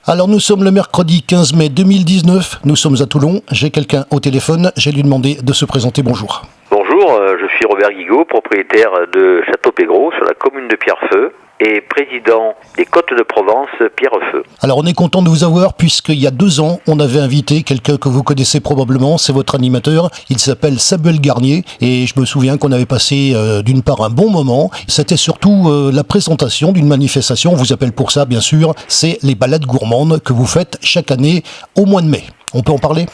Alors nous sommes le mercredi 15 mai 2019, nous sommes à Toulon, j'ai quelqu'un au téléphone, j'ai lui demandé de se présenter, bonjour. Bonjour, je suis Robert Guigaud, propriétaire de Château-Pégros sur la commune de Pierrefeu et président des Côtes de Provence Pierrefeu. Alors on est content de vous avoir puisqu'il y a 2 ans, on avait invité quelqu'un que vous connaissez probablement, c'est votre animateur, il s'appelle Samuel Garnier et je me souviens qu'on avait passé d'une part un bon moment, c'était surtout la présentation d'une manifestation, on vous appelle pour ça bien sûr, c'est les balades gourmandes que vous faites chaque année au mois de mai. On peut en parler ?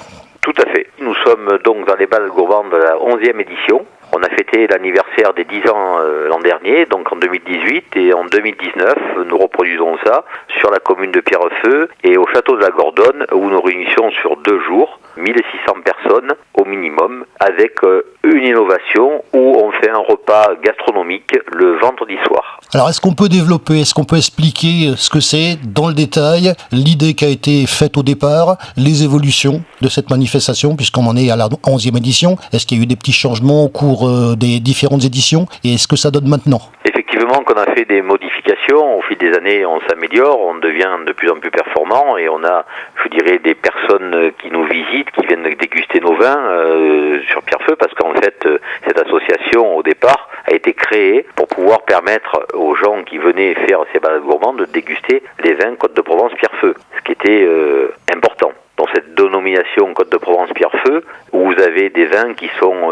Tout à fait. Nous sommes donc dans les balades gourmandes de la 11e édition. On a fêté l'anniversaire des 10 ans l'an dernier, donc en 2018, et en 2019, nous reproduisons ça sur la commune de Pierrefeu et au château de la Gordonne, où nous réunissons sur 2 jours 1600 personnes au minimum, avec une innovation où on fait un repas gastronomique le vendredi soir. Alors est-ce qu'on peut développer, est-ce qu'on peut expliquer ce que c'est dans le détail, l'idée qui a été faite au départ, les évolutions de cette manifestation, puisqu'on en est à la 11e édition, est-ce qu'il y a eu des petits changements au cours des différentes éditions et est-ce que ça donne maintenant ? Effectivement qu'on a fait des modifications, au fil des années on s'améliore, on devient de plus en plus performant et on a, je dirais, des personnes qui nous visitent, qui viennent déguster nos vins sur Pierrefeu, parce qu'en fait cette association au départ a été créée pour pouvoir permettre aux gens qui venaient faire ces balades gourmandes de déguster les vins Côtes de Provence Pierrefeu, ce qui était important. Dans cette dénomination Côtes de Provence Pierrefeu, où vous avez des vins qui sont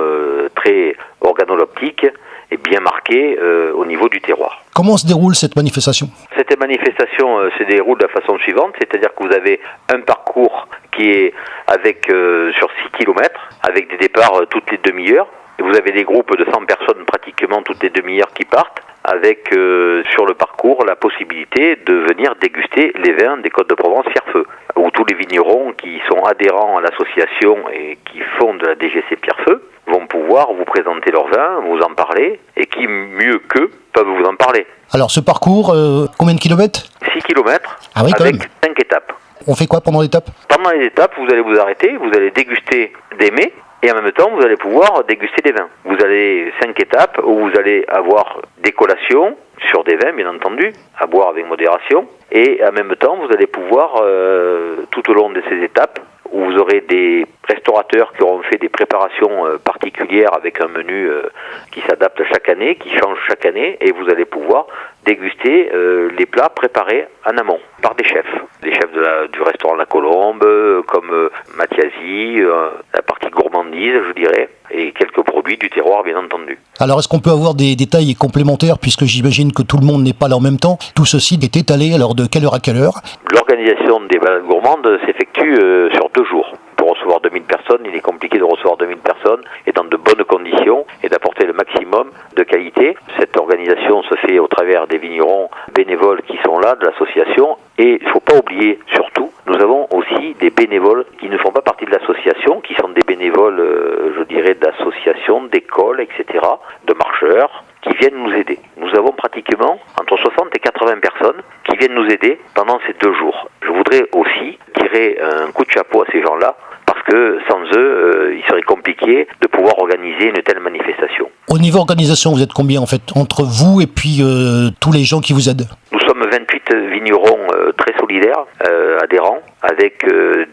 très organoleptiques et bien marqués au niveau du terroir. Comment se déroule cette manifestation ? Cette manifestation se déroule de la façon suivante, c'est-à-dire que vous avez un parcours qui est avec sur 6 km, avec des départs toutes les demi-heures, et vous avez des groupes de 100 personnes pratiquement toutes les demi-heures qui partent, avec sur le parcours la possibilité de venir déguster les vins des Côtes de Provence Pierrefeu, où tous les vignerons qui sont adhérents à l'association et qui font de la DGC Pierrefeu vont pouvoir vous présenter leurs vins, vous en parler, et qui mieux qu'eux peuvent vous en parler. Alors ce parcours, combien de kilomètres ? 6 km, Ah oui, avec 5 étapes. On fait quoi pendant l'étape ? Pendant les étapes, vous allez vous arrêter, vous allez déguster des mets, et en même temps, vous allez pouvoir déguster des vins. Vous avez 5 étapes où vous allez avoir des collations sur des vins, bien entendu, à boire avec modération. Et en même temps, vous allez pouvoir, tout au long de ces étapes, où vous aurez des restaurateurs qui auront fait des préparations particulières avec un menu qui s'adapte chaque année, qui change chaque année, et vous allez pouvoir déguster les plats préparés en amont par des chefs du restaurant La Colombe, comme Mathiasi, la partie gourmandise, je dirais, et quelques produits du terroir, bien entendu. Alors est-ce qu'on peut avoir des détails complémentaires, puisque j'imagine que tout le monde n'est pas là en même temps, tout ceci est étalé alors de quelle heure à quelle heure ? L'organisation des balades gourmandes s'effectue sur 2 jours. Pour recevoir 2000 personnes, il est compliqué de recevoir 2000 personnes et dans de bonnes conditions et d'apporter le maximum de qualité. Cette organisation se fait au travers des vignerons bénévoles qui sont là, de l'association. Et il ne faut pas oublier, surtout, nous avons aussi des bénévoles qui ne font pas partie de l'association, qui sont des bénévoles, je dirais, d'associations, d'écoles, etc., de marcheurs, qui viennent nous aider. Nous avons pratiquement entre 60 et 80 personnes qui viennent nous aider pendant ces 2 jours. Je voudrais aussi tirer un coup de chapeau à ces gens-là, parce que sans eux, il serait compliqué de pouvoir organiser une telle manifestation. Au niveau organisation, vous êtes combien en fait, entre vous et puis tous les gens qui vous aident ? Nous sommes 28 vignerons très solidaires, adhérents, avec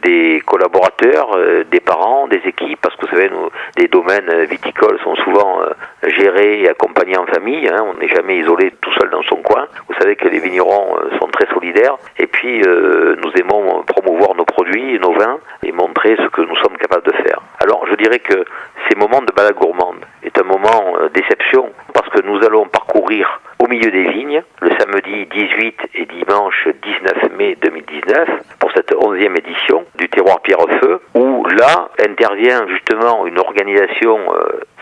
des collaborateurs, des parents, des équipes, parce que vous savez, les domaines viticoles sont souvent gérés et accompagnés en famille, hein, on n'est jamais isolé tout seul dans son coin. Vous savez que les vignerons sont très solidaires, et puis nous aimons promouvoir nos produits, nos vins, et montrer ce que nous sommes capables de faire. Alors je dirais que ces moments de balade gourmande est un moment d'exception, parce que nous allons parcourir au milieu des vignes, le samedi 18 et dimanche 19 mai 2019, pour cette 11e édition du terroir Pierrefeu, où là intervient justement une organisation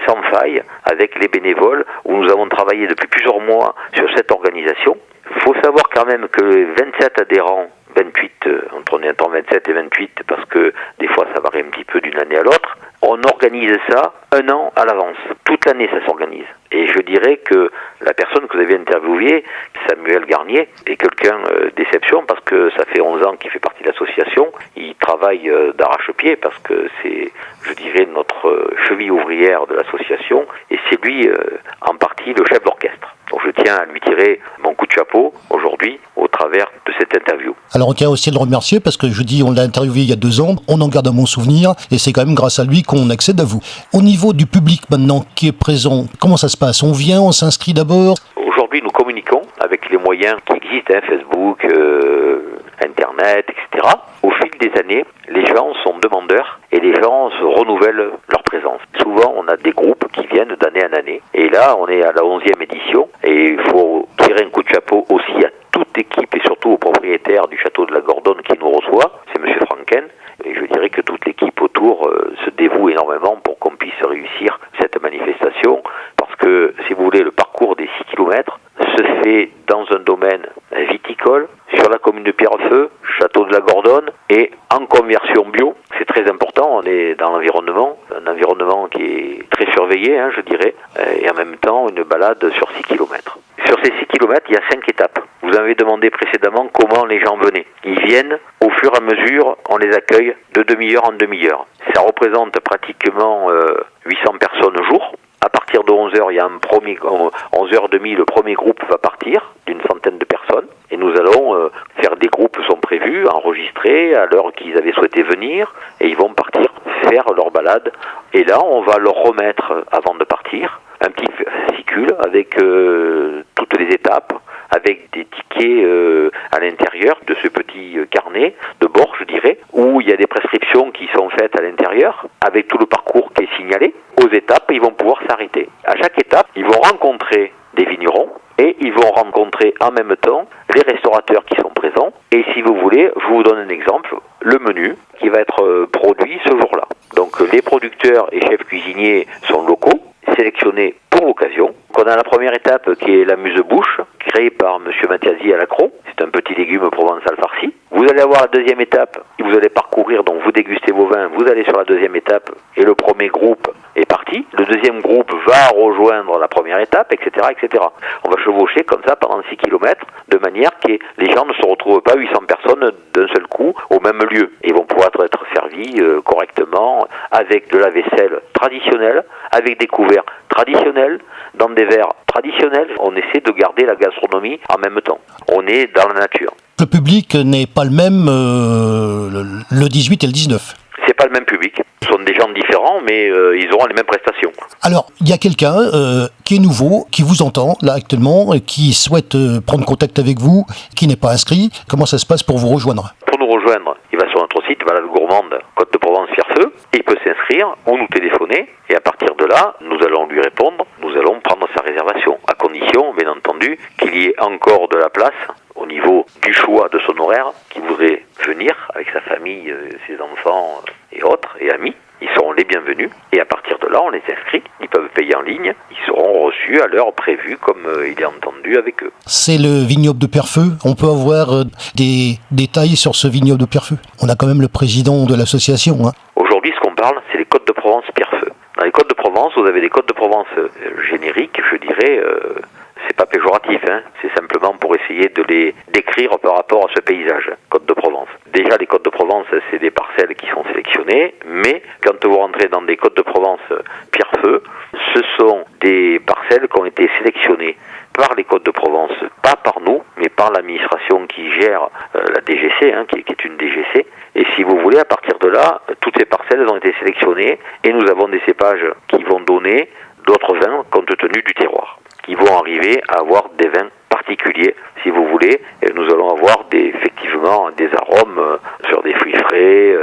sans faille avec les bénévoles, où nous avons travaillé depuis plusieurs mois sur cette organisation. Il faut savoir quand même que les 27 adhérents, 28, on est entre 27 et 28 parce que des fois ça varie un petit peu d'une année à l'autre, on organise ça 1 an à l'avance. Toute l'année ça s'organise. Et je dirais que la personne que vous avez interviewée, Samuel Garnier, est quelqu'un d'exception parce que ça fait 11 ans qu'il fait partie de l'association. Il travaille d'arrache-pied parce que c'est, je dirais, notre cheville ouvrière de l'association et c'est lui en partie le chef d'orchestre. Donc je tiens à lui tirer mon coup de chapeau aujourd'hui au travers de cette interview. Alors on tient aussi à le remercier parce que je dis on l'a interviewé il y a 2 ans, on en garde un bon souvenir et c'est quand même grâce à lui qu'on accède à vous. Au niveau du public maintenant qui est présent, comment ça se passe? On vient, on s'inscrit d'abord? Aujourd'hui nous communiquons avec les moyens qui existent, Facebook, Internet, etc. Au fil des années, les gens sont demandeurs et les gens se renouvellent leur présence. Souvent, on a des groupes qui viennent d'année en année. Et là, on est à la 11e édition et il faut tirer un coup de chapeau aussi à toute l'équipe et surtout au propriétaire du château de la Gordonne qui nous reçoit, c'est M. Franken. Et je dirais que toute l'équipe autour se dévoue énormément pour qu'on puisse réussir cette manifestation parce que, si vous voulez, le parcours des 6 km se fait dans un domaine viticole, sur la commune de Pierrefeu, château de la Gordonne, et en conversion bio. C'est très important, on est dans l'environnement, un environnement qui est très surveillé, je dirais, et en même temps une balade sur 6 km. Sur ces 6 km, il y a 5 étapes. Vous avez demandé précédemment comment les gens venaient. Ils viennent, au fur et à mesure, on les accueille de demi-heure en demi-heure. Ça représente pratiquement 800 personnes au jour. À partir de 11h, il y a 11h30, le premier groupe va partir, d'une centaine de personnes. Et nous allons faire des groupes sont prévus, enregistrés à l'heure qu'ils avaient souhaité venir. Et ils vont partir faire leur balade. Et là, on va leur remettre, avant de partir, un petit fascicule avec toutes les étapes, avec des tickets à l'intérieur de ce petit carnet de bord, je dirais, où il y a des prescriptions qui sont faites à l'intérieur, avec tout le parcours qui est signalé. Aux étapes, ils vont pouvoir s'arrêter. À chaque étape, ils vont rencontrer des vignerons et ils vont rencontrer en même temps les restaurateurs qui sont présents. Et si vous voulez, je vous donne un exemple, le menu qui va être produit ce jour-là. Donc les producteurs et chefs cuisiniers sont locaux, sélectionnés pour l'occasion. On a la première étape qui est l'amuse-bouche, créée par M. Mathiasi à l'Accro. C'est un petit légume provençal farci. Vous allez avoir la deuxième étape, vous allez parcourir, donc vous dégustez vos vins, vous allez sur la deuxième étape, et le premier groupe est parti. Le deuxième groupe va rejoindre la première étape, etc., etc. On va chevaucher comme ça pendant 6 km, de manière que les gens ne se retrouvent pas 800 personnes d'un seul coup au même lieu. Ils vont pouvoir être servis correctement, avec de la vaisselle traditionnelle, avec des couverts traditionnels, dans des verres traditionnels. On essaie de garder la gastronomie en même temps. On est dans la nature. Le public n'est pas le même le 18 et le 19. C'est pas le même public. Ce sont des gens différents, mais ils auront les mêmes prestations. Alors, il y a quelqu'un qui est nouveau, qui vous entend là actuellement, qui souhaite prendre contact avec vous, qui n'est pas inscrit. Comment ça se passe pour vous rejoindre? Pour nous rejoindre, il va sur notre site Balade Gourmande, Côte de Provence Pierrefeu, et il peut s'inscrire ou nous téléphoner, et à partir de là, nous allons lui répondre, nous allons prendre sa réservation, à condition, bien entendu, qu'il y ait encore de la place au niveau du choix de son horaire, qui voudrait venir avec sa famille, ses enfants et autres, et amis. Ils seront les bienvenus, et à partir de là, on les inscrit, ils peuvent payer en ligne, ils seront reçus à l'heure prévue, comme il est entendu avec eux. C'est le vignoble de Pierrefeu. On peut avoir des détails sur ce vignoble de Pierrefeu. On a quand même le président de l'association. Aujourd'hui, ce qu'on parle, c'est les Côtes de Provence Pierrefeu. Dans les Côtes de Provence, vous avez des Côtes de Provence génériques, je dirais. C'est pas péjoratif, c'est simplement pour essayer de les décrire par rapport à ce paysage, Côte de Provence. Déjà, les Côtes de Provence, c'est des parcelles qui sont sélectionnées, mais quand vous rentrez dans des Côtes de Provence Pierrefeu, ce sont des parcelles qui ont été sélectionnées par les Côtes de Provence, pas par nous, mais par l'administration qui gère la DGC, qui est une DGC. Et si vous voulez, à partir de là, toutes ces parcelles ont été sélectionnées et nous avons des cépages qui vont donner d'autres vins compte tenu du terroir, qui vont arriver à avoir des vins particuliers, si vous voulez. Et nous allons avoir effectivement des arômes sur des fruits frais,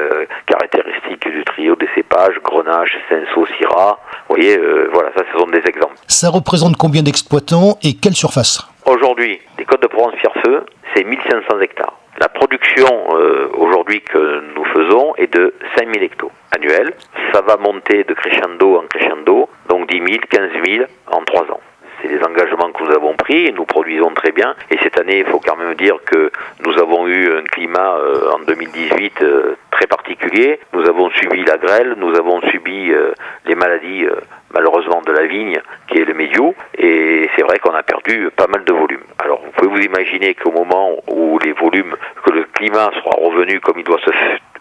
caractéristiques du trio des cépages, Grenache, Cinsault, Syrah. Vous voyez, voilà, ça ce sont des exemples. Ça représente combien d'exploitants et quelle surface? Aujourd'hui, les Côtes de Provence Pierrefeu, c'est 1500 hectares. La production aujourd'hui que nous faisons est de 5000 hectos annuels. Ça va monter de crescendo en crescendo, donc 10 000, 15 000 en 3 ans. C'est des engagements que nous avons pris et nous produisons très bien. Et cette année, il faut quand même dire que nous avons eu un climat en 2018 très particulier. Nous avons subi la grêle, nous avons subi les maladies malheureusement de la vigne, qui est le médiou. Et c'est vrai qu'on a perdu pas mal de volume. Alors vous pouvez vous imaginer qu'au moment où les volumes, que le climat sera revenu comme il doit se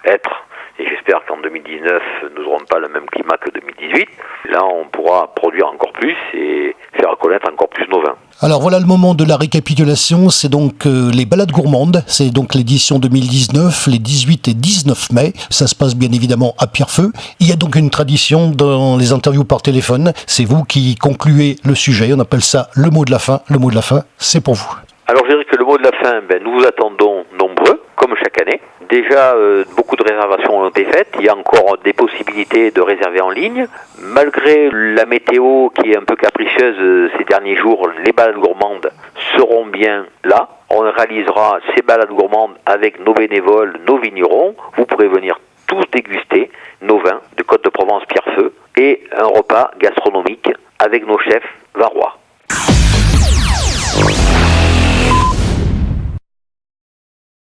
être, et j'espère qu'en 2019, nous n'aurons pas le même climat que 2018. Là, on pourra produire encore plus et faire connaître encore plus nos vins. Alors voilà le moment de la récapitulation, c'est donc les balades gourmandes, c'est donc l'édition 2019, les 18 et 19 mai, ça se passe bien évidemment à Pierrefeu. Il y a donc une tradition dans les interviews par téléphone, c'est vous qui concluez le sujet, on appelle ça le mot de la fin, le mot de la fin, c'est pour vous. Alors je dirais que le mot de la fin, nous vous attendons nombreux, comme chaque année. Déjà, beaucoup de réservations ont été faites. Il y a encore des possibilités de réserver en ligne. Malgré la météo qui est un peu capricieuse ces derniers jours, les balades gourmandes seront bien là. On réalisera ces balades gourmandes avec nos bénévoles, nos vignerons. Vous pourrez venir tous déguster nos vins de Côte de Provence Pierrefeu et un repas gastronomique avec nos chefs